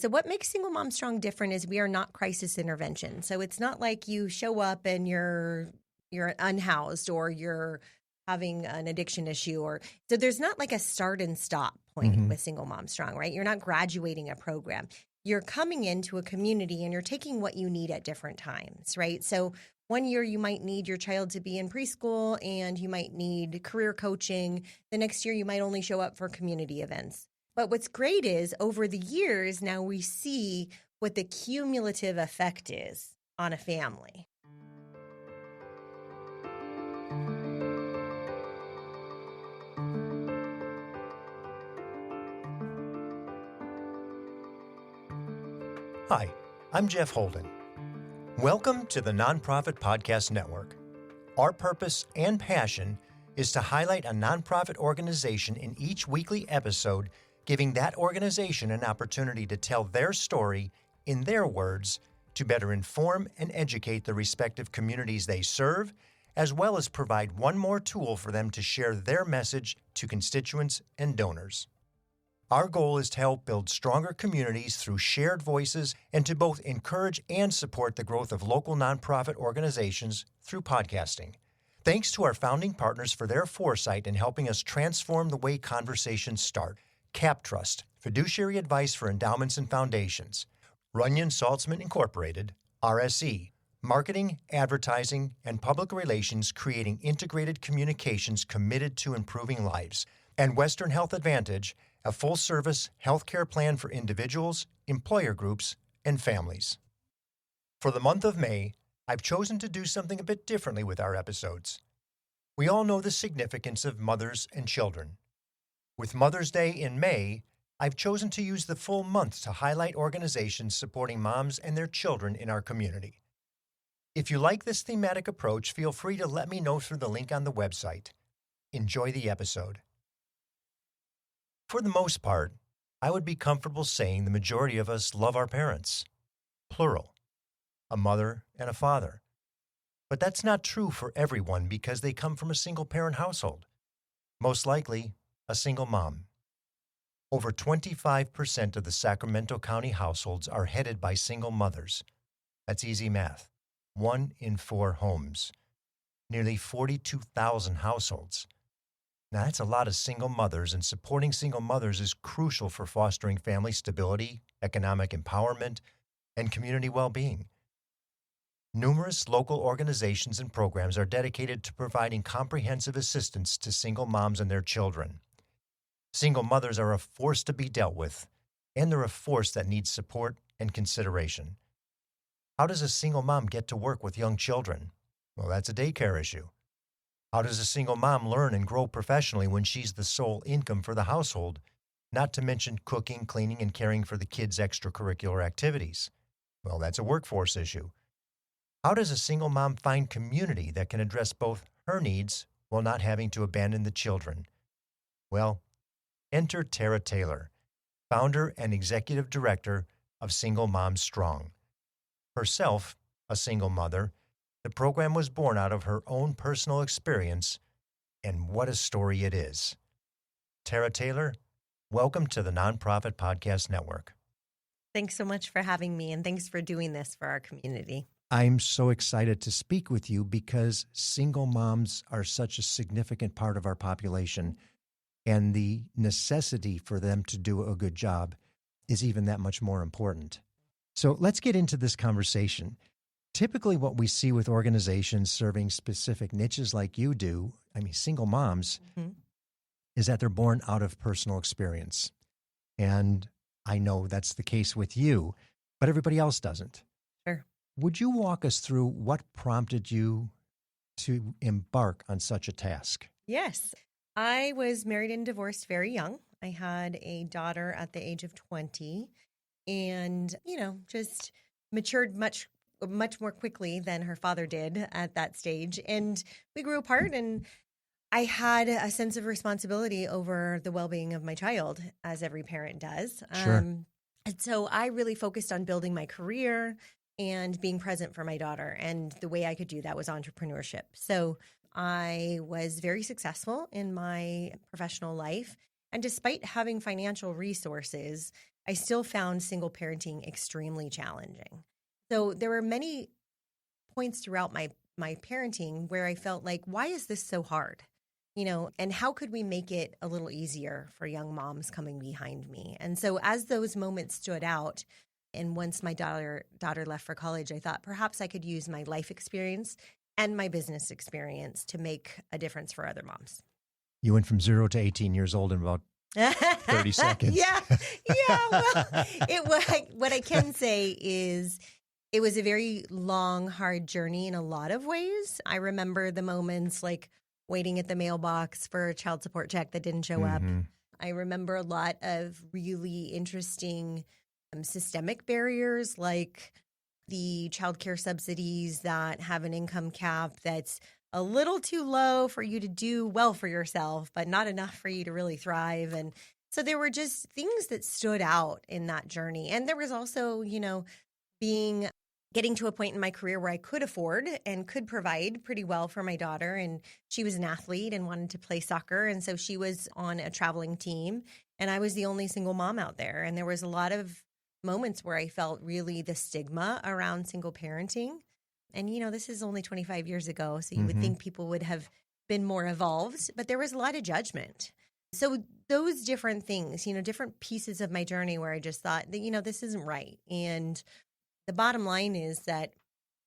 So what makes Single Mom Strong different is we are not crisis intervention. So it's not like you show up and you're unhoused or you're having an addiction issue, or so there's not like a start and stop point with Single Mom Strong, right? You're not graduating a program. You're coming into a community and you're taking what you need at different times, right? So one year you might need your child to be in preschool and you might need career coaching. The next year you might only show up for community events. But what's great is over the years, now we see what the cumulative effect is on a family. Hi, I'm Jeff Holden. Welcome to the Nonprofit Podcast Network. Our purpose and passion is to highlight a nonprofit organization in each weekly episode, giving that organization an opportunity to tell their story in their words to better inform and educate the respective communities they serve, as well as provide one more tool for them to share their message to constituents and donors. Our goal is to help build stronger communities through shared voices and to both encourage and support the growth of local nonprofit organizations through podcasting. Thanks to our founding partners for their foresight in helping us transform the way conversations start. CapTrust, fiduciary advice for endowments and foundations. Runyon Saltzman Incorporated, RSE, marketing, advertising, and public relations creating integrated communications committed to improving lives. And Western Health Advantage, a full-service healthcare plan for individuals, employer groups, and families. For the month of May, I've chosen to do something a bit differently with our episodes. We all know the significance of mothers and children. With Mother's Day in May, I've chosen to use the full month to highlight organizations supporting moms and their children in our community. If you like this thematic approach, feel free to let me know through the link on the website. Enjoy the episode. For the most part, I would be comfortable saying the majority of us love our parents, plural, a mother and a father. But that's not true for everyone because they come from a single-parent household, most likely a single mom. Over 25% of the Sacramento County households are headed by single mothers. That's easy math. 1 in 4 homes. Nearly 42,000 households. Now, that's a lot of single mothers, and supporting single mothers is crucial for fostering family stability, economic empowerment, and community well-being. Numerous local organizations and programs are dedicated to providing comprehensive assistance to single moms and their children. Single mothers are a force to be dealt with, and they're a force that needs support and consideration. How does a single mom get to work with young children? Well, that's a daycare issue. How does a single mom learn and grow professionally when she's the sole income for the household, not to mention cooking, cleaning, and caring for the kids' extracurricular activities? Well, that's a workforce issue. How does a single mom find community that can address both her needs while not having to abandon the children? Well, enter Tara Taylor, founder and executive director of Single Mom Strong. Herself a single mother, the program was born out of her own personal experience, and what a story it is. Tara Taylor, welcome to the Nonprofit Podcast Network. Thanks so much for having me, and thanks for doing this for our community. I'm so excited to speak with you because single moms are such a significant part of our population, and the necessity for them to do a good job is even that much more important. So let's get into this conversation. Typically what we see with organizations serving specific niches like you do, single moms, is that they're born out of personal experience. And I know that's the case with you, but everybody else doesn't. Sure. Would you walk us through what prompted you to embark on such a task? Yes. I was married and divorced very young. I had a daughter at the age of 20 and, just matured much more quickly than her father did at that stage. And we grew apart, and I had a sense of responsibility over the well-being of my child, as every parent does. Sure. And so I really focused on building my career and being present for my daughter. And the way I could do that was entrepreneurship. So I was very successful in my professional life. And despite having financial resources, I still found single parenting extremely challenging. So there were many points throughout my parenting where I felt like, why is this so hard? And how could we make it a little easier for young moms coming behind me? And so as those moments stood out, and once my daughter left for college, I thought perhaps I could use my life experience and my business experience to make a difference for other moms. You went from 0 to 18 years old in about 30 seconds. Yeah. Well, what I can say is it was a very long, hard journey in a lot of ways. I remember the moments like waiting at the mailbox for a child support check that didn't show up. I remember a lot of really interesting systemic barriers, like the childcare subsidies that have an income cap that's a little too low for you to do well for yourself, but not enough for you to really thrive. And so there were just things that stood out in that journey. And there was also, getting to a point in my career where I could afford and could provide pretty well for my daughter. And she was an athlete and wanted to play soccer. And so she was on a traveling team. And I was the only single mom out there. And there was a lot of moments where I felt really the stigma around single parenting. And, this is only 25 years ago. So you would think people would have been more evolved. But there was a lot of judgment. So those different things, different pieces of my journey where I just thought that, this isn't right. And the bottom line is that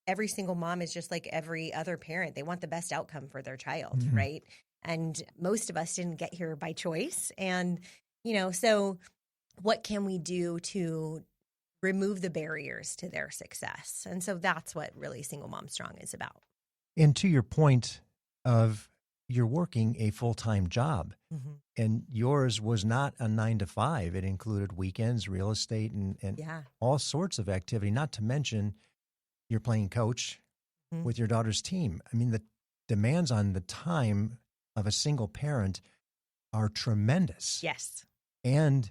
every single mom is just like every other parent. They want the best outcome for their child, right? And most of us didn't get here by choice. And, so what can we do to remove the barriers to their success? And so that's what really Single Mom Strong is about. And to your point of you're working a full-time job, and yours was not a 9 to 5. It included weekends, real estate, and all sorts of activity, not to mention you're playing coach with your daughter's team. I mean, the demands on the time of a single parent are tremendous. Yes. And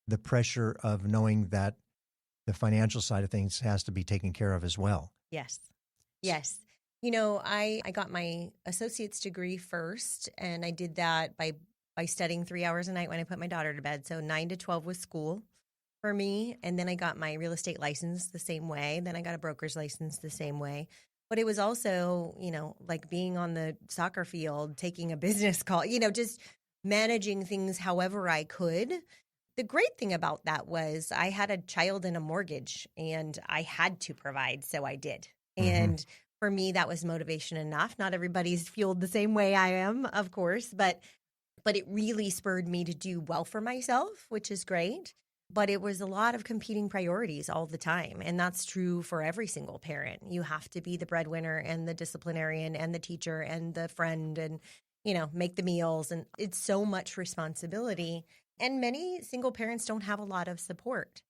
the pressure of knowing that the financial side of things has to be taken care of as well. Yes. I got my associate's degree first, and I did that by studying 3 hours a night when I put my daughter to bed. So 9 to 12 was school for me. And then I got my real estate license the same way. Then I got a broker's license the same way. But it was also, like being on the soccer field, taking a business call, just managing things however I could. The great thing about that was I had a child and a mortgage, and I had to provide, so I did. And for me, that was motivation enough. Not everybody's fueled the same way I am, of course, but it really spurred me to do well for myself, which is great. But it was a lot of competing priorities all the time. And that's true for every single parent. You have to be the breadwinner and the disciplinarian and the teacher and the friend and, make the meals. And it's so much responsibility. And many single parents don't have a lot of support.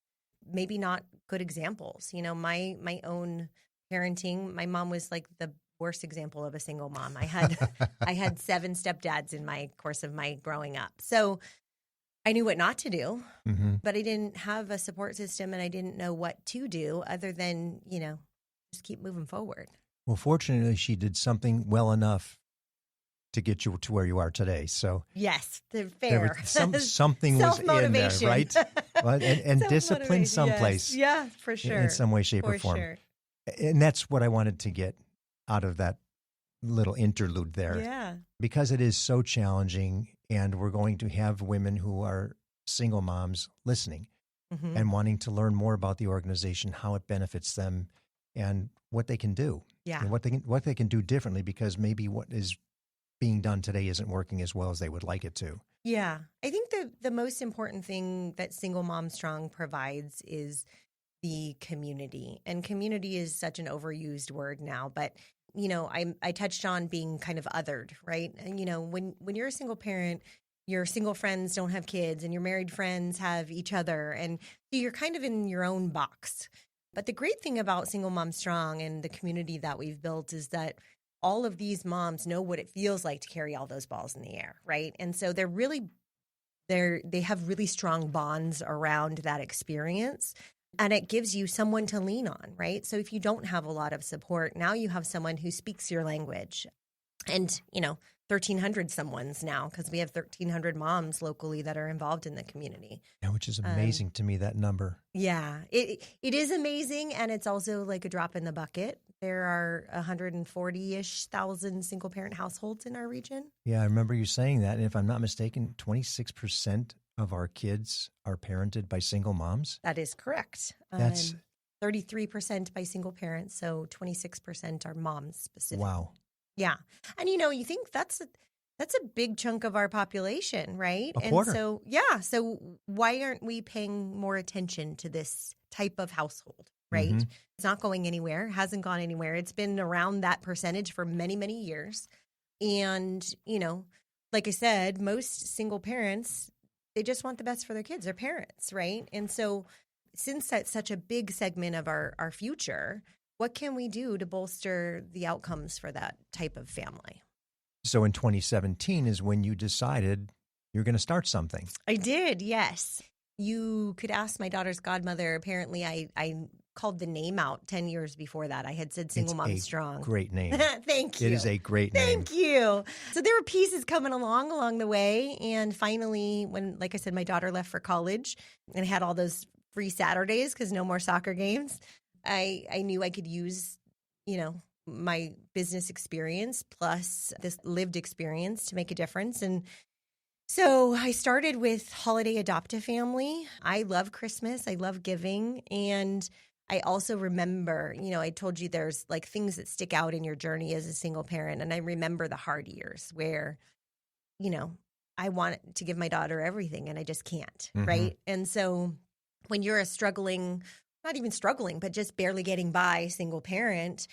Maybe not good examples. My own parenting, my mom was like the worst example of a single mom. I had 7 stepdads in my course of my growing up. So I knew what not to do, but I didn't have a support system and I didn't know what to do other than, just keep moving forward. Well, fortunately, she did something well enough to get you to where you are today. So yes, fair. Something was in there, right? And discipline someplace. Yes. Yeah, for sure. In some way, shape, or form. Sure. And that's what I wanted to get out of that little interlude there. Yeah. Because it is so challenging, and we're going to have women who are single moms listening and wanting to learn more about the organization, how it benefits them, and what they can do. Yeah. And what they can do differently, because maybe what is being done today isn't working as well as they would like it to. Yeah. I think the most important thing that Single Mom Strong provides is the community. And community is such an overused word now, but I touched on being kind of othered, right? And when you're a single parent, your single friends don't have kids and your married friends have each other, and so you're kind of in your own box. But the great thing about Single Mom Strong and the community that we've built is that all of these moms know what it feels like to carry all those balls in the air, right? And so they have really strong bonds around that experience. And it gives you someone to lean on, right? So if you don't have a lot of support, now you have someone who speaks your language. And, 1,300 someones now because we have 1,300 moms locally that are involved in the community. Yeah, which is amazing to me, that number. Yeah, it is amazing, and it's also like a drop in the bucket. There are 140-ish thousand single-parent households in our region. Yeah, I remember you saying that. And if I'm not mistaken, 26% of our kids are parented by single moms. That is correct. That's 33% by single parents, so 26% are moms specifically. wow. Yeah. And, you think that's a big chunk of our population, right? A quarter. And so why aren't we paying more attention to this type of household, right? Mm-hmm. It's not going anywhere, hasn't gone anywhere. It's been around that percentage for many, many years. And, like I said, most single parents, they just want the best for their kids, their parents, right? And so since that's such a big segment of our future, what can we do to bolster the outcomes for that type of family? So in 2017 is when you decided you're going to start something. I did, yes. You could ask my daughter's godmother. Apparently, I called the name out 10 years before that. I had said Single Mom Strong. Great name. Thank you. It is a great name. Thank you. So there were pieces coming along the way. And finally, when, like I said, my daughter left for college and had all those free Saturdays because no more soccer games, I knew I could use, my business experience plus this lived experience to make a difference. And so I started with Holiday Adopt-A-Family. I love Christmas. I love giving. And I also remember, I told you there's like things that stick out in your journey as a single parent. And I remember the hard years where, I want to give my daughter everything and I just can't, right? And so when you're a struggling, not even struggling, but just barely getting by single parent,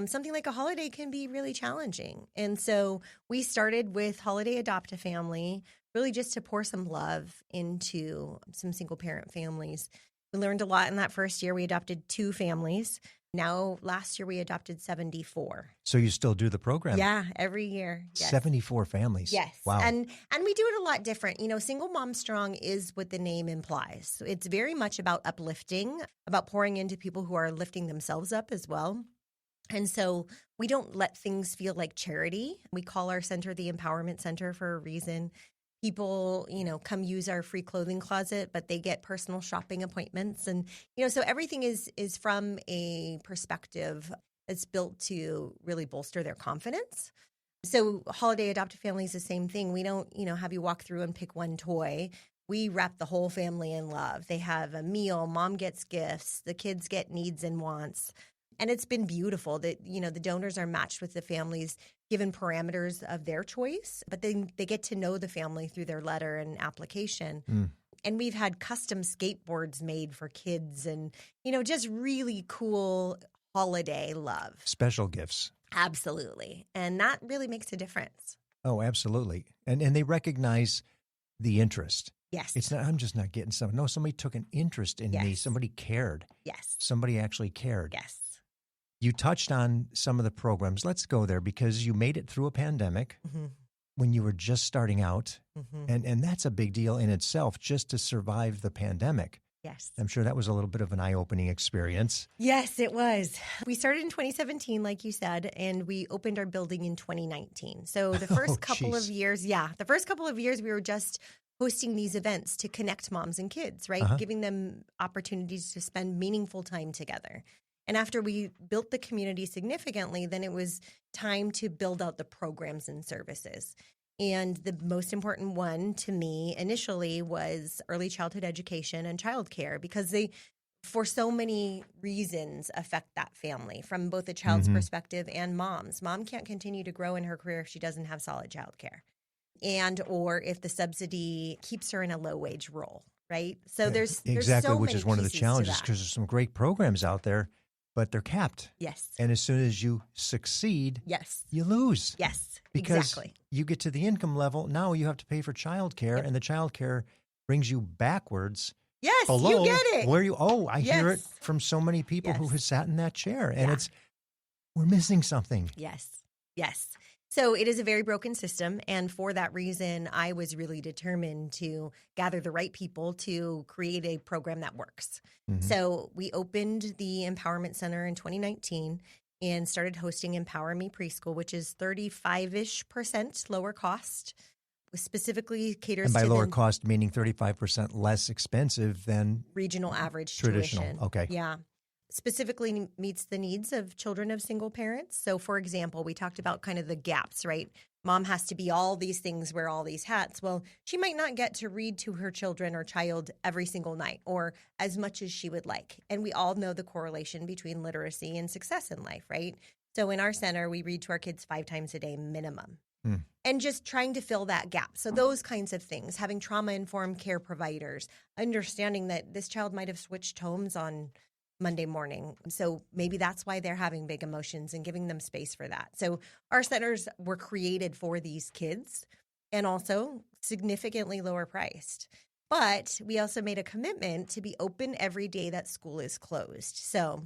something like a holiday can be really challenging. And so we started with Holiday Adopt-A-Family, really just to pour some love into some single parent families. We learned a lot in that first year. We adopted 2 families. Now, last year, we adopted 74. So you still do the program? Yeah, every year. Yes. 74 families. Yes. Wow. And we do it a lot different. Single Mom Strong is what the name implies. So it's very much about uplifting, about pouring into people who are lifting themselves up as well. And so we don't let things feel like charity. We call our center the Empowerment Center for a reason. People, come use our free clothing closet, but they get personal shopping appointments. And, so everything is from a perspective that's built to really bolster their confidence. So Holiday Adopt-A-Family is the same thing. We don't, have you walk through and pick one toy. We wrap the whole family in love. They have a meal, mom gets gifts, the kids get needs and wants. And it's been beautiful that, the donors are matched with the families given parameters of their choice, but then they get to know the family through their letter and application. And we've had custom skateboards made for kids and, just really cool holiday love. Special gifts. Absolutely. And that really makes a difference. Oh, absolutely. And they recognize the interest. Yes. It's not, I'm just not getting something. No, somebody took an interest in me. Somebody cared. Yes. Somebody actually cared. Yes. You touched on some of the programs. Let's go there because you made it through a pandemic when you were just starting out. And that's a big deal in itself, just to survive the pandemic. Yes. I'm sure that was a little bit of an eye-opening experience. Yes, it was. We started in 2017, like you said, and we opened our building in 2019. So the first couple of years, we were just hosting these events to connect moms and kids, right? Giving them opportunities to spend meaningful time together. And after we built the community significantly, then it was time to build out the programs and services. And the most important one to me initially was early childhood education and childcare because they, for so many reasons, affect that family from both a child's perspective and mom's. Mom can't continue to grow in her career if she doesn't have solid childcare and or if the subsidy keeps her in a low-wage role, right? So there's exactly, so which many is one of the pieces challenges because there's some great programs out there, but they're capped. Yes. And as soon as you succeed, you lose. Yes, because exactly. You get to the income level, now you have to pay for childcare, and the childcare brings you backwards. Yes, below you get it. Where I hear it from so many people who have sat in that chair, and we're missing something. Yes, yes. So it is a very broken system, and for that reason, I was really determined to gather the right people to create a program that works. So we opened the Empowerment Center in 2019, and started hosting Empower Me Preschool, which is 35-ish% lower cost, specifically caters And by to lower the cost, meaning 35% less expensive than regional average traditional. tuition. Okay. Yeah. Specifically meets the needs of children of single parents. So, for example, we talked about kind of the gaps, right? Mom has to be all these things, wear all these hats. Well, she might not get to read to her children or child every single night or as much as she would like. And we all know the correlation between literacy and success in life, right? So in our center, we read to our kids 5 times a day minimum. And just trying to fill that gap. So those kinds of things, having trauma-informed care providers, understanding that this child might have switched homes on Monday morning. So maybe that's why they're having big emotions and giving them space for that. So our centers were created for these kids and also significantly lower priced. But we also made a commitment to be open every day that school is closed. So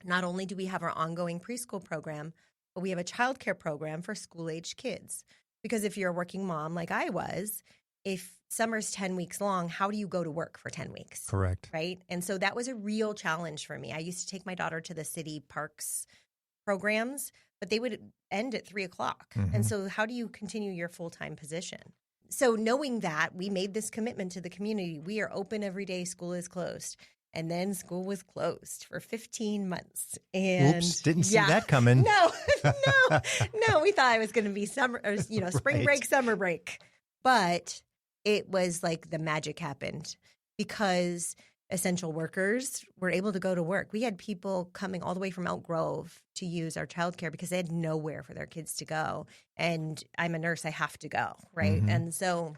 not only do we have our ongoing preschool program, but we have a childcare program for school-aged kids. Because if you're a working mom like I was, if summer's 10 weeks long, how do you go to work for 10 weeks? Correct. Right? And so that was a real challenge for me. I used to take my daughter to the city parks programs, but they would end at 3 o'clock. And so how do you continue your full-time position? So knowing that, we made this commitment to the community. We are open every day, school is closed. And then school was closed for 15 months. And oops, didn't see that coming. No, we thought it was going to be summer, or, spring break, summer break. But it was like the magic happened because essential workers were able to go to work. We had people coming all the way from Elk Grove to use our childcare because they had nowhere for their kids to go. And I'm a nurse, I have to go, right? And so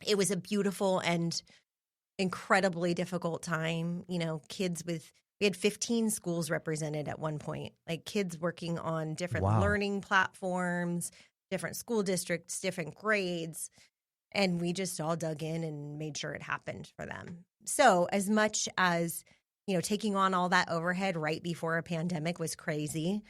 it was a beautiful and incredibly difficult time. We had 15 schools represented at one point, like kids working on different learning platforms, different school districts, different grades. And we just all dug in and made sure it happened for them. So as much as, taking on all that overhead right before a pandemic was crazy,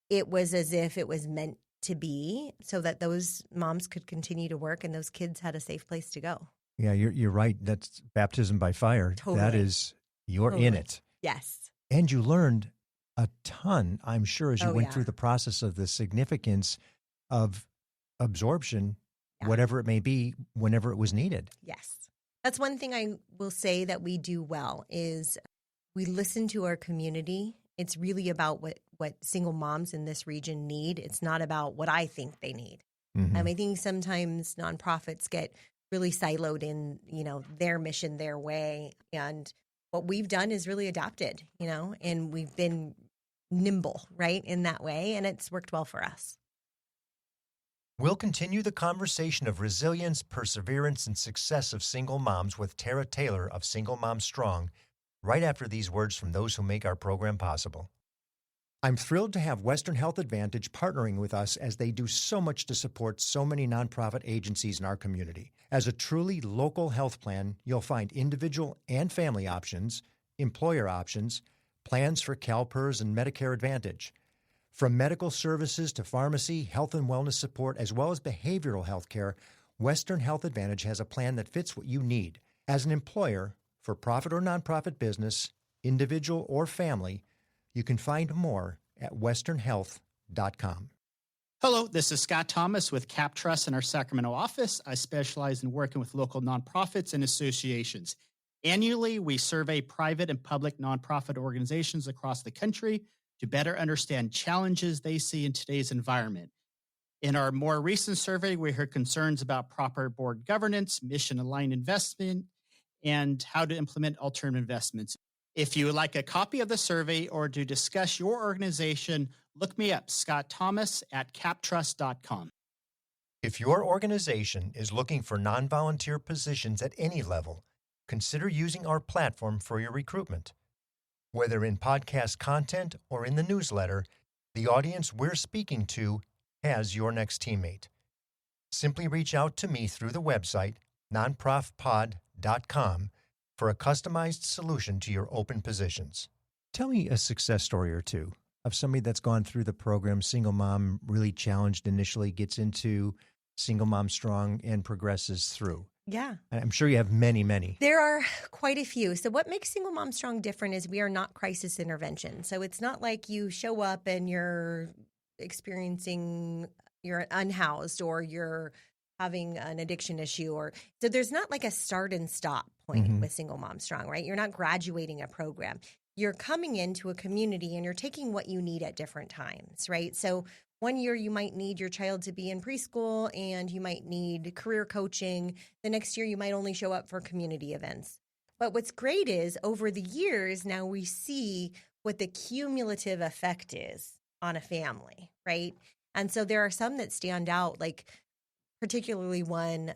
it was as if it was meant to be so that those moms could continue to work and those kids had a safe place to go. Yeah, you're right. That's baptism by fire. Totally. That is, you're in it. Yes. And you learned a ton, I'm sure, as you went through the process of the significance of absorption, whatever it may be, whenever it was needed. Yes. That's one thing I will say that we do well is we listen to our community. It's really about what single moms in this region need. It's not about what I think they need. I think sometimes nonprofits get really siloed in, their mission, their way. And what we've done is really adapted, and we've been nimble, right, in that way. And it's worked well for us. We'll continue the conversation of resilience, perseverance, and success of single moms with Tara Taylor of Single Moms Strong right after these words from those who make our program possible. I'm thrilled to have Western Health Advantage partnering with us as they do so much to support so many nonprofit agencies in our community. As a truly local health plan, you'll find individual and family options, employer options, plans for CalPERS and Medicare Advantage. From medical services to pharmacy, health and wellness support, as well as behavioral health care, Western Health Advantage has a plan that fits what you need. As an employer, for profit or nonprofit business, individual or family, you can find more at westernhealth.com. Hello, this is Scott Thomas with Cap Trust in our Sacramento office. I specialize in working with local nonprofits and associations. Annually, we survey private and public nonprofit organizations across the country to better understand challenges they see in today's environment. In our more recent survey, we heard concerns about proper board governance, mission-aligned investment, and how to implement alternative investments. If you would like a copy of the survey or to discuss your organization, look me up, Scott Thomas at captrust.com. If your organization is looking for non-volunteer positions at any level, consider using our platform for your recruitment. Whether in podcast content or in the newsletter, the audience we're speaking to has your next teammate. Simply reach out to me through the website, nonprofitpod.com, for a customized solution to your open positions. Tell me a success story or two of somebody that's gone through the program, single mom, really challenged initially, gets into Single Mom Strong and progresses through? Yeah. I'm sure you have many, many. There are quite a few. So what makes Single Mom Strong different is we are not crisis intervention. So it's not like you show up and you're unhoused or you're having an addiction issue, or so there's not like a start and stop point with Single Mom Strong, right? You're not graduating a program. You're coming into a community and you're taking what you need at different times, right? So one year you might need your child to be in preschool and you might need career coaching. The next year you might only show up for community events. But what's great is over the years, now we see what the cumulative effect is on a family, right? And so there are some that stand out, like particularly one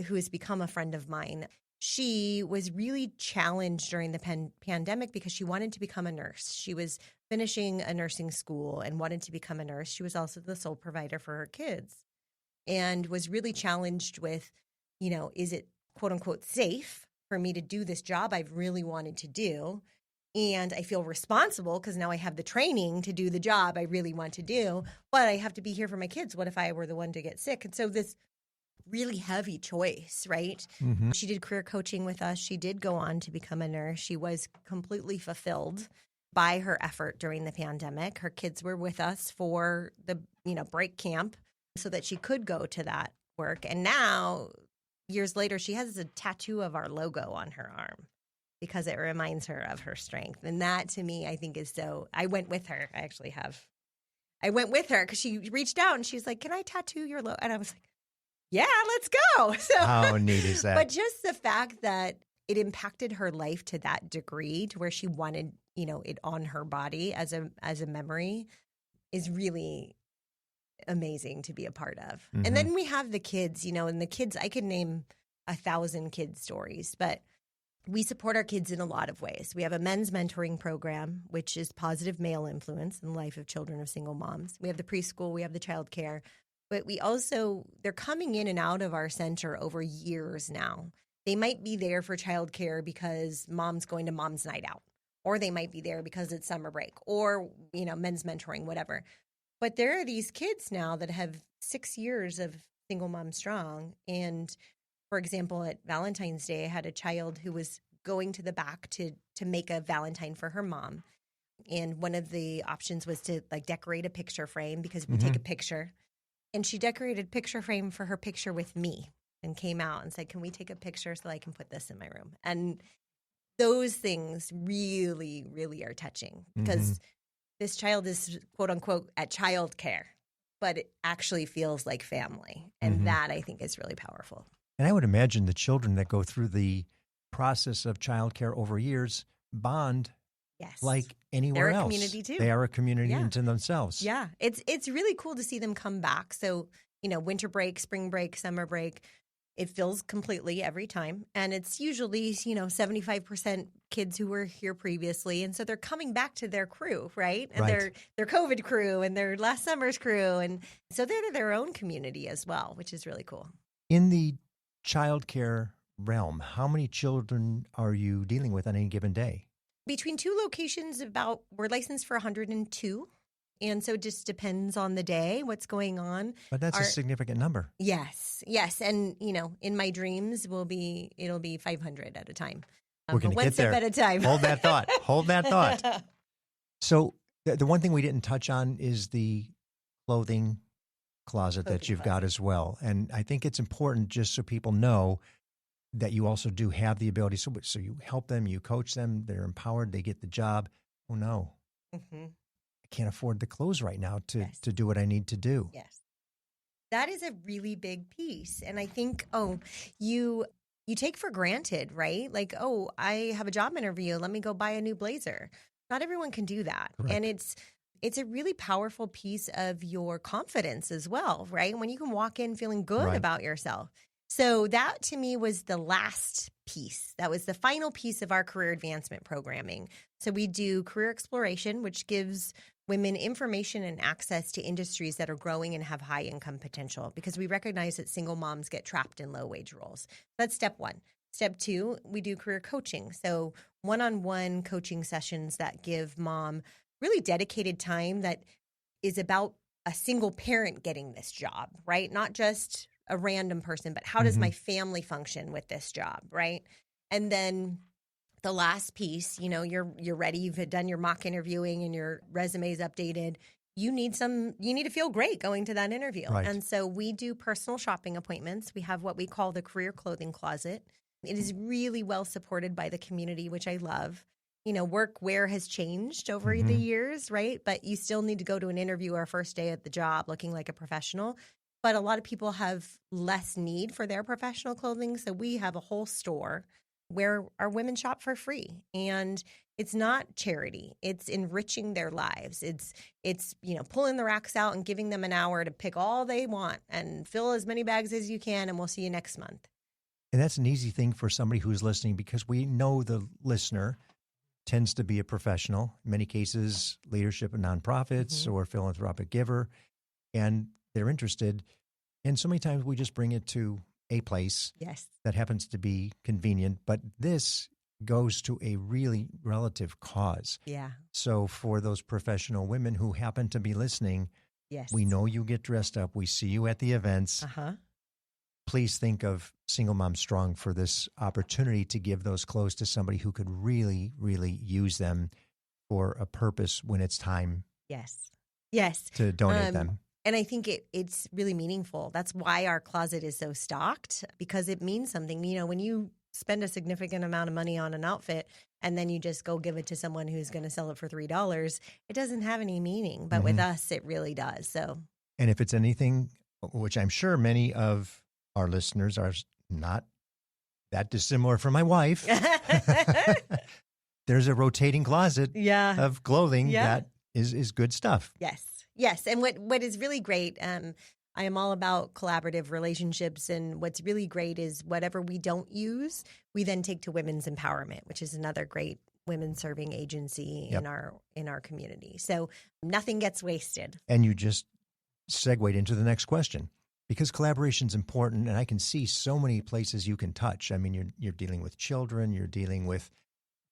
who has become a friend of mine. She was really challenged during the pandemic because she wanted to become a nurse. She was finishing a nursing school and wanted to become a nurse. She was also the sole provider for her kids and was really challenged with, is it quote unquote safe for me to do this job I've really wanted to do? And I feel responsible because now I have the training to do the job I really want to do, but I have to be here for my kids. What if I were the one to get sick? And so this really heavy choice, right? Mm-hmm. She did career coaching with us. She did go on to become a nurse. She was completely fulfilled by her effort during the pandemic. Her kids were with us for the, break camp so that she could go to that work. And now, years later, she has a tattoo of our logo on her arm because it reminds her of her strength. And that, to me, I think is so. I went with her. I went with her because she reached out and she was like, "Can I tattoo your logo?" And I was like, "Yeah, let's go." So, how neat is that? But just the fact that it impacted her life to that degree, to where she wanted, it on her body as a memory, is really amazing to be a part of. Mm-hmm. And then we have the kids, and the kids, I could name 1,000 kids' stories, but we support our kids in a lot of ways. We have a men's mentoring program, which is positive male influence in the life of children of single moms. We have the preschool, we have the childcare, but they're coming in and out of our center over years now. They might be there for childcare because mom's going to mom's night out, or they might be there because it's summer break, or, men's mentoring, whatever. But there are these kids now that have 6 years of Single Mom Strong. And for example, at Valentine's Day, I had a child who was going to the back to make a Valentine for her mom. And one of the options was to decorate a picture frame because we take a picture. And she decorated picture frame for her picture with me and came out and said, "Can we take a picture so I can put this in my room?" And those things really, really are touching because this child is quote unquote at childcare, but it actually feels like family. And that I think is really powerful. And I would imagine the children that go through the process of childcare over years bond like anywhere else. They're a community too. They are a community into themselves. Yeah. It's really cool to see them come back. So, winter break, spring break, summer break, it fills completely every time. And it's usually, 75% kids who were here previously. And so they're coming back to their crew, right? And their COVID crew and their last summer's crew. And so they're their own community as well, which is really cool. In the childcare realm, how many children are you dealing with on any given day? Between two locations, we're licensed for 102. And so it just depends on the day, what's going on. But that's a significant number. Yes. And, in my dreams, it'll be 500 at a time. We're going to get there. One step at a time. Hold that thought. So the one thing we didn't touch on is the clothing closet that you've got as well. And I think it's important just so people know that you also do have the ability. So you help them, you coach them, they're empowered, they get the job. Oh, no. I can't afford the clothes right now to do what I need to do. Yes. That is a really big piece. And I think, you take for granted, right? Like, I have a job interview. Let me go buy a new blazer. Not everyone can do that. Correct. And it's a really powerful piece of your confidence as well, right? When you can walk in feeling good about yourself. So that to me was the last piece. That was the final piece of our career advancement programming. So we do career exploration, which gives women information and access to industries that are growing and have high income potential, because we recognize that single moms get trapped in low wage roles. That's step one. Step two, we do career coaching. So one-on-one coaching sessions that give mom really dedicated time that is about a single parent getting this job, right? Not just a random person, but how does my family function with this job, right? And then the last piece, you're ready, you've done your mock interviewing and your resume's updated. You need to feel great going to that interview. Right. And so we do personal shopping appointments. We have what we call the career clothing closet. It is really well supported by the community, which I love. Workwear has changed over the years, right? But you still need to go to an interview or first day at the job looking like a professional. But a lot of people have less need for their professional clothing. So we have a whole store where our women shop for free. And it's not charity. It's enriching their lives. It's pulling the racks out and giving them an hour to pick all they want and fill as many bags as you can, and we'll see you next month. And that's an easy thing for somebody who's listening, because we know the listener tends to be a professional, in many cases leadership of nonprofits or philanthropic giver, and they're interested. And so many times we just bring it to a place that happens to be convenient, but this goes to a really relative cause. Yeah. So for those professional women who happen to be listening, we know you get dressed up. We see you at the events. Please think of Single Mom Strong for this opportunity to give those clothes to somebody who could really, really use them for a purpose when it's time to donate them. And I think it's really meaningful. That's why our closet is so stocked, because it means something. When you spend a significant amount of money on an outfit and then you just go give it to someone who's going to sell it for $3, it doesn't have any meaning. But with us, it really does. So, and if it's anything, which I'm sure many of our listeners are not that dissimilar from my wife, there's a rotating closet of clothing that is good stuff. Yes. And what is really great, I am all about collaborative relationships. And what's really great is whatever we don't use, we then take to Women's Empowerment, which is another great women serving agency in our community. So nothing gets wasted. And you just segued into the next question, because collaboration is important. And I can see so many places you can touch. I mean, you're dealing with children, you're dealing with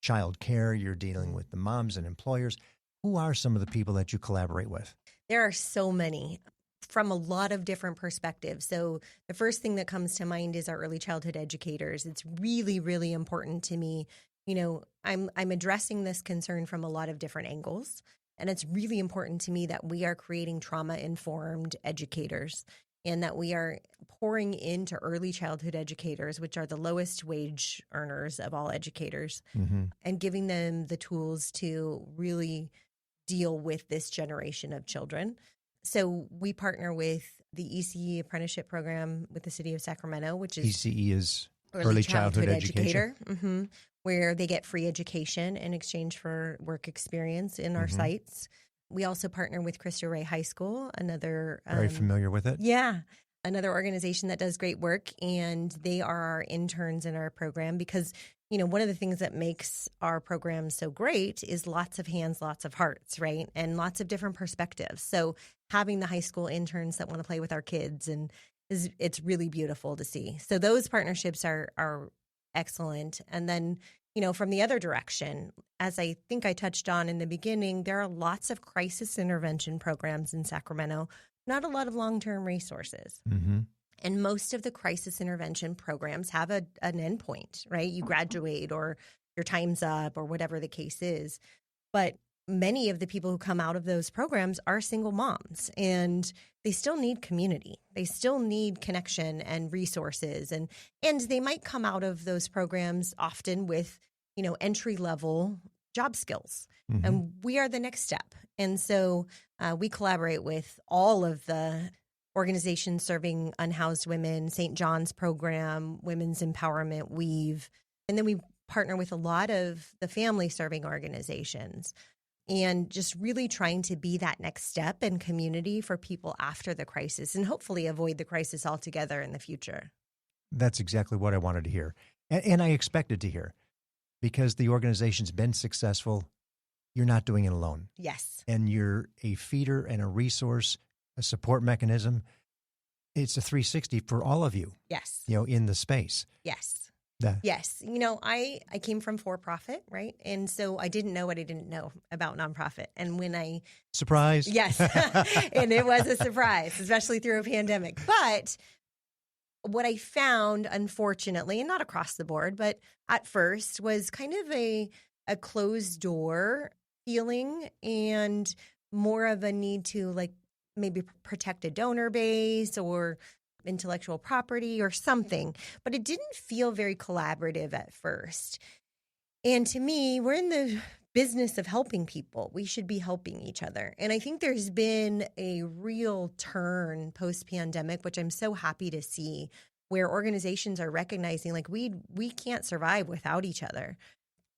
childcare, you're dealing with the moms and employers. Who are some of the people that you collaborate with? There are so many from a lot of different perspectives. So the first thing that comes to mind is our early childhood educators. It's really, really important to me. I'm addressing this concern from a lot of different angles. And it's really important to me that we are creating trauma-informed educators and that we are pouring into early childhood educators, which are the lowest wage earners of all educators, and giving them the tools to really deal with this generation of children. So we partner with the ECE apprenticeship program with the city of Sacramento, which is ECE is early childhood educator, where they get free education in exchange for work experience in our sites. We also partner with Cristo Rey High School, another very familiar with it. Yeah, another organization that does great work, and they are our interns in our program because one of the things that makes our program so great is lots of hands, lots of hearts, right? And lots of different perspectives. So having the high school interns that want to play with our kids, and it's really beautiful to see. So those partnerships are excellent. And then, from the other direction, as I think I touched on in the beginning, there are lots of crisis intervention programs in Sacramento, not a lot of long-term resources. And most of the crisis intervention programs have an endpoint, right? You graduate or your time's up or whatever the case is. But many of the people who come out of those programs are single moms, and they still need community. They still need connection and resources. And they might come out of those programs often with, entry-level job skills. And we are the next step. And so we collaborate with all of the organizations serving unhoused women, St. John's program, Women's Empowerment, Weave. And then we partner with a lot of the family serving organizations, and just really trying to be that next step in community for people after the crisis, and hopefully avoid the crisis altogether in the future. That's exactly what I wanted to hear. And I expected to hear, because the organization's been successful. You're not doing it alone. Yes. And you're a feeder and a resource, a support mechanism. It's a 360 for all of you. Yes. In the space. Yes. Yes. I came from for-profit, right? And so I didn't know what I didn't know about nonprofit. And when I... Surprise. Yes. And it was a surprise, especially through a pandemic. But what I found, unfortunately, and not across the board, but at first was kind of a closed door feeling and more of a need to maybe protect a donor base or intellectual property or something, but it didn't feel very collaborative at first. And to me, we're in the business of helping people. We should be helping each other. And I think there's been a real turn post-pandemic, which I'm so happy to see, where organizations are recognizing we can't survive without each other.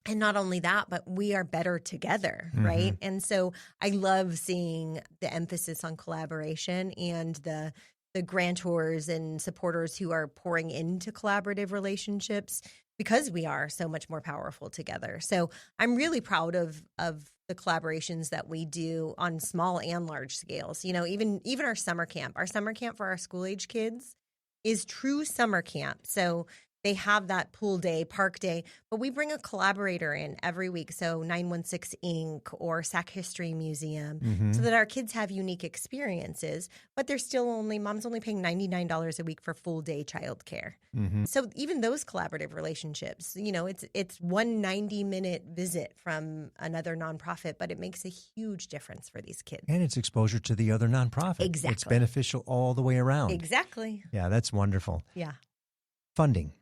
And not only that, but we are better together, right? And so I love seeing the emphasis on collaboration and the grantors and supporters who are pouring into collaborative relationships because we are so much more powerful together. So I'm really proud of the collaborations that we do on small and large scales. Even our summer camp for our school age kids is true summer camp. So they have that pool day, park day, but we bring a collaborator in every week. So 916 Inc. or Sac History Museum, so that our kids have unique experiences, but they're still mom's only paying $99 a week for full day childcare. So even those collaborative relationships, it's one 90-minute visit from another nonprofit, but it makes a huge difference for these kids. And it's exposure to the other nonprofit. Exactly. It's beneficial all the way around. Exactly. Yeah, that's wonderful. Yeah. Funding.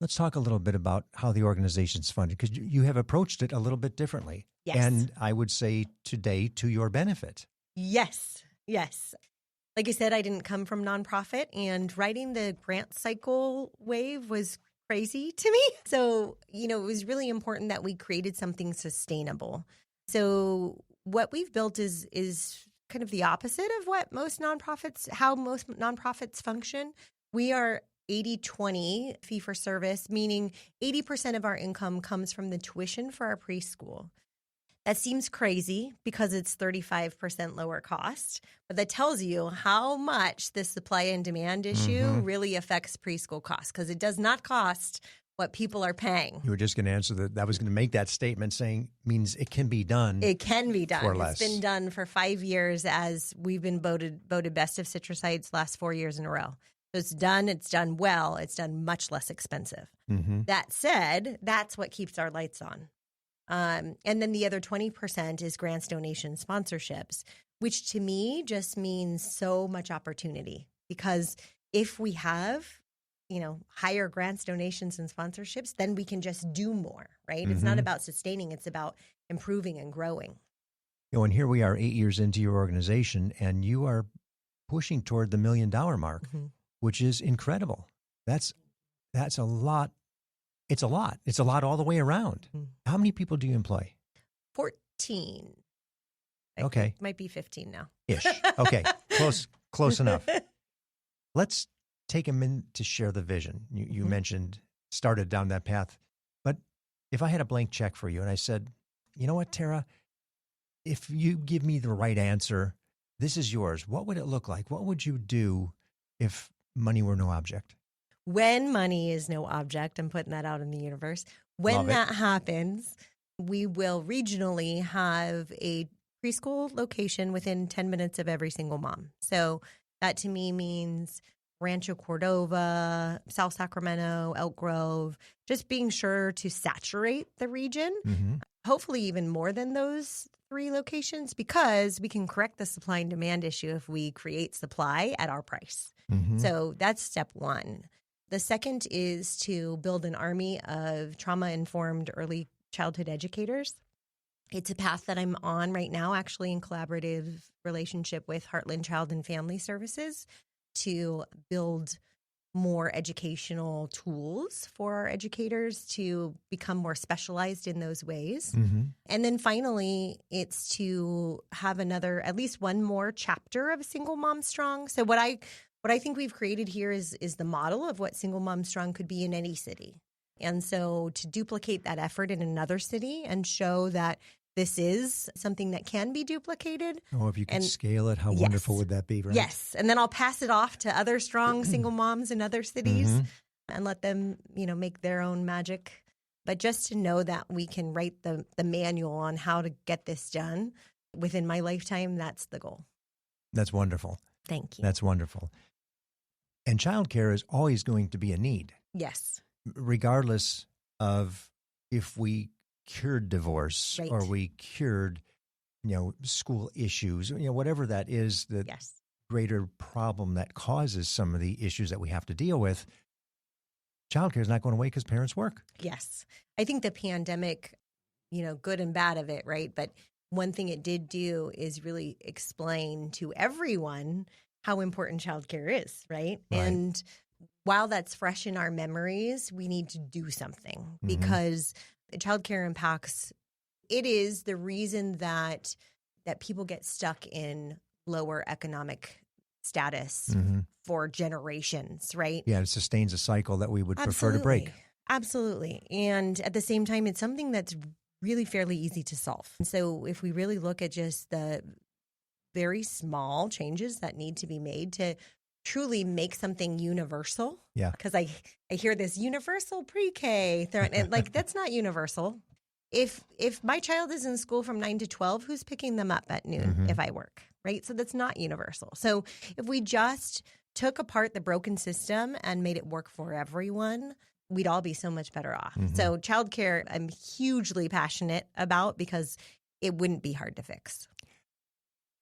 Let's talk a little bit about how the organization's funded, because you have approached it a little bit differently. Yes. And I would say today to your benefit. Yes. Like I said, I didn't come from nonprofit, and riding the grant cycle wave was crazy to me. So, it was really important that we created something sustainable. So what we've built is kind of the opposite of how most nonprofits function. We are 80-20 fee for service, meaning 80% of our income comes from the tuition for our preschool. That seems crazy because it's 35% lower cost, but that tells you how much this supply and demand issue really affects preschool costs, because it does not cost what people are paying. You were just going to answer that. I was going to make that statement saying means it can be done. It can be done. For less. It's been done for 5 years, as we've been voted best of Citrus Heights last 4 years in a row. So it's done well. It's done much less expensive. That said, that's what keeps our lights on. And then the other 20% is grants, donations, sponsorships, which to me just means so much opportunity, because if we have, higher grants, donations, and sponsorships, then we can just do more, right? It's not about sustaining. It's about improving and growing. And here we are 8 years into your organization, and you are pushing toward the $1 million mark, which is incredible. That's a lot. It's a lot. It's a lot all the way around. How many people do you employ? 14. Okay. Might be 15 now. Ish. Okay. Close enough. Let's take a minute to share the vision. You mentioned started down that path. But if I had a blank check for you and I said, you know what, Tara, if you give me the right answer, this is yours. What would it look like? What would you do if money were no object? When money is no object, I'm putting that out in the universe. When that happens, we will regionally have a preschool location within 10 minutes of every single mom. So that to me means Rancho Cordova, South Sacramento, Elk Grove, just being sure to saturate the region, hopefully even more than those 3 locations, because we can correct the supply and demand issue if we create supply at our price. So that's step 1. The second is to build an army of trauma-informed early childhood educators. It's a path that I'm on right now, actually in collaborative relationship with Heartland Child and Family Services, to build more educational tools for our educators to become more specialized in those ways. And then finally, it's to have at least one more chapter of Single Mom Strong. So what I think we've created here is the model of what Single Mom Strong could be in any city. And so to duplicate that effort in another city and show that this is something that can be duplicated. Oh, if you could scale it, how wonderful would that be, right? Yes. And then I'll pass it off to other strong single moms in other cities. and let them, make their own magic. But just to know that we can write the manual on how to get this done within my lifetime, that's the goal. That's wonderful. Thank you. That's wonderful. And childcare is always going to be a need. Yes. Regardless of if we cured divorce Right. or we cured, school issues, whatever that is, the Yes. greater problem that causes some of the issues that we have to deal with. Childcare is not going away because parents work. Yes. I think the pandemic, good and bad of it, right? But one thing it did do is really explain to everyone how important childcare is, right? Right. And while that's fresh in our memories, we need to do something Mm-hmm. because childcare impacts, it is the reason that people get stuck in lower economic status Mm-hmm. for generations, right? Yeah, it sustains a cycle that we would prefer to break. Absolutely. And at the same time, it's something that's really fairly easy to solve. And so if we really look at just the very small changes that need to be made to truly make something universal. Yeah. Because I hear this universal pre-K, and like that's not universal. If my child is in school from 9 to 12, who's picking them up at noon Mm-hmm. if I work, right? So that's not universal. So if we just took apart the broken system and made it work for everyone, we'd all be so much better off. Mm-hmm. So childcare, I'm hugely passionate about because it wouldn't be hard to fix.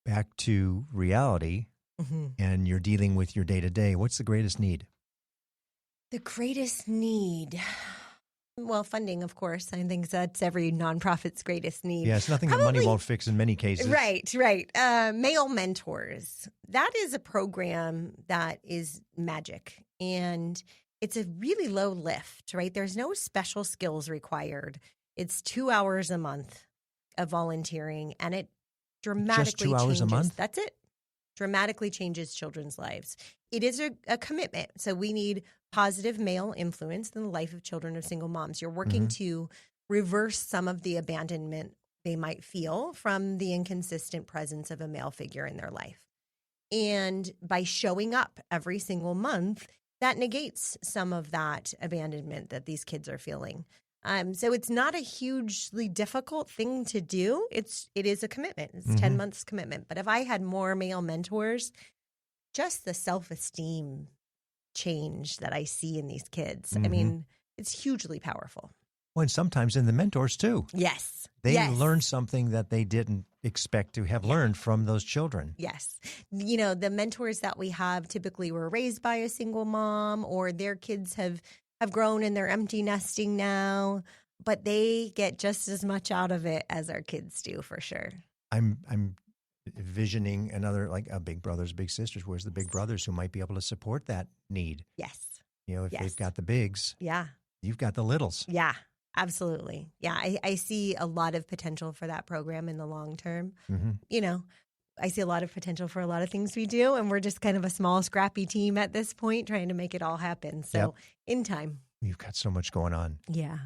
Back to reality, Mm-hmm. and you're dealing with your day-to-day. What's the greatest need? The greatest need. Well, funding, of course. I think that's every nonprofit's greatest need. Yeah, it's nothing that money won't fix in many cases. Right. Male mentors. That is a program that is magic. And it's a really low lift, right? There's no special skills required. It's 2 hours a month of volunteering, and it dramatically Just 2 hours changes. a month? That's it. Dramatically changes children's lives. It is a commitment. So we need positive male influence in the life of children of single moms. You're working Mm-hmm. to reverse some of the abandonment they might feel from the inconsistent presence of a male figure in their life. And by showing up every single month, that negates some of that abandonment that these kids are feeling. So it's not a hugely difficult thing to do. It is a commitment. It's Mm-hmm. 10 months commitment. But if I had more male mentors, just the self-esteem change that I see in these kids, I Mhm. mean, it's hugely powerful. Well, and sometimes in the mentors too. Yes. They Yes. learn something that they didn't expect to have learned from those children. Yes. The mentors that we have typically were raised by a single mom, or their kids have grown and they're empty nesting now, but they get just as much out of it as our kids do, for sure. I'm envisioning another, like a big brothers, big sisters. Where's the big brothers who might be able to support that need? Yes. If Yes. they've got the bigs, Yeah. you've got the littles. Yeah. Absolutely. Yeah. I see a lot of potential for that program in the long term. Mm-hmm. I see a lot of potential for a lot of things we do, and we're just kind of a small, scrappy team at this point trying to make it all happen. So Yep. in time. You've got so much going on. Yeah.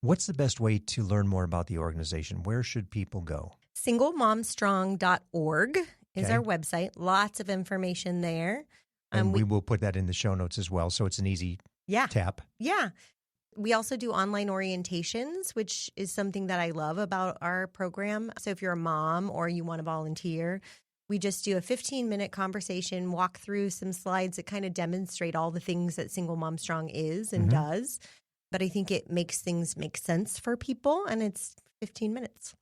What's the best way to learn more about the organization? Where should people go? Singlemomstrong.org is Okay. our website. Lots of information there. And we will put that in the show notes as well, so it's an easy Yeah. tap. Yeah. We also do online orientations, which is something that I love about our program. So if you're a mom or you want to volunteer, we just do a 15-minute conversation, walk through some slides that kind of demonstrate all the things that Single Mom Strong is and Mm-hmm. does. But I think it makes things make sense for people, and it's 15 minutes.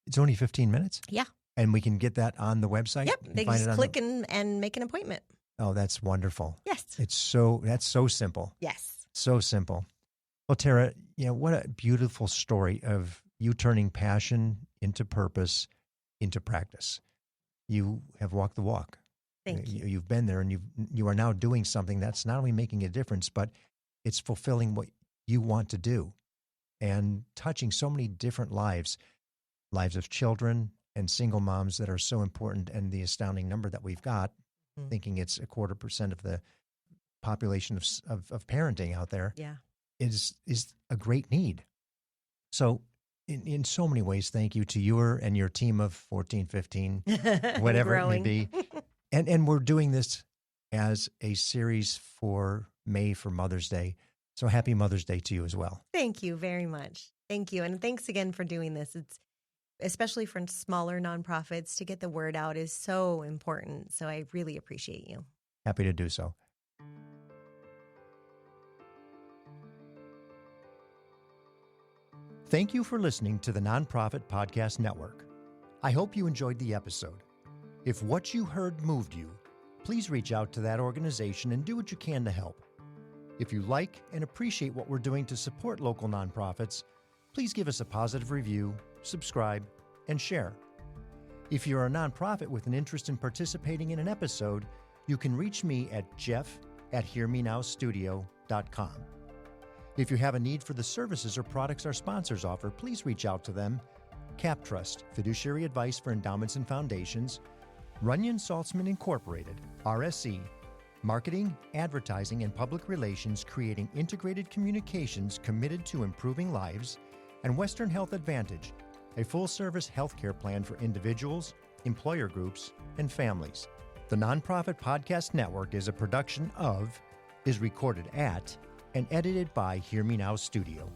It's only 15 minutes? Yeah. And we can get that on the website? Yep. You They find just it on click and make an appointment. Oh, that's wonderful. Yes. That's so simple. Yes. So simple. Well, Tara, what a beautiful story of you turning passion into purpose, into practice. You have walked the walk. Thank you. You've been there, and you are now doing something that's not only making a difference, but it's fulfilling what you want to do and touching so many different lives of children and single moms that are so important. And the astounding number that we've got, thinking it's 0.25% of the population of parenting out there. Yeah. Is a great need. So in so many ways, thank you to your and your team of 14, 15, whatever it may be. And we're doing this as a series for May for Mother's Day. So happy Mother's Day to you as well. Thank you very much. Thank you. And thanks again for doing this. It's especially for smaller nonprofits, to get the word out is so important. So I really appreciate you. Happy to do so. Thank you for listening to the Nonprofit Podcast Network. I hope you enjoyed the episode. If what you heard moved you, please reach out to that organization and do what you can to help. If you like and appreciate what we're doing to support local nonprofits, please give us a positive review, subscribe, and share. If you're a nonprofit with an interest in participating in an episode, you can reach me at jeff@hearmenowstudio.com. If you have a need for the services or products our sponsors offer, please reach out to them. CapTrust, fiduciary advice for endowments and foundations. Runyon Saltzman Incorporated, RSC, marketing, advertising, and public relations, creating integrated communications committed to improving lives. And Western Health Advantage, a full-service healthcare plan for individuals, employer groups, and families. The Nonprofit Podcast Network is a production of, is recorded at, and edited by Hear Me Now Studio.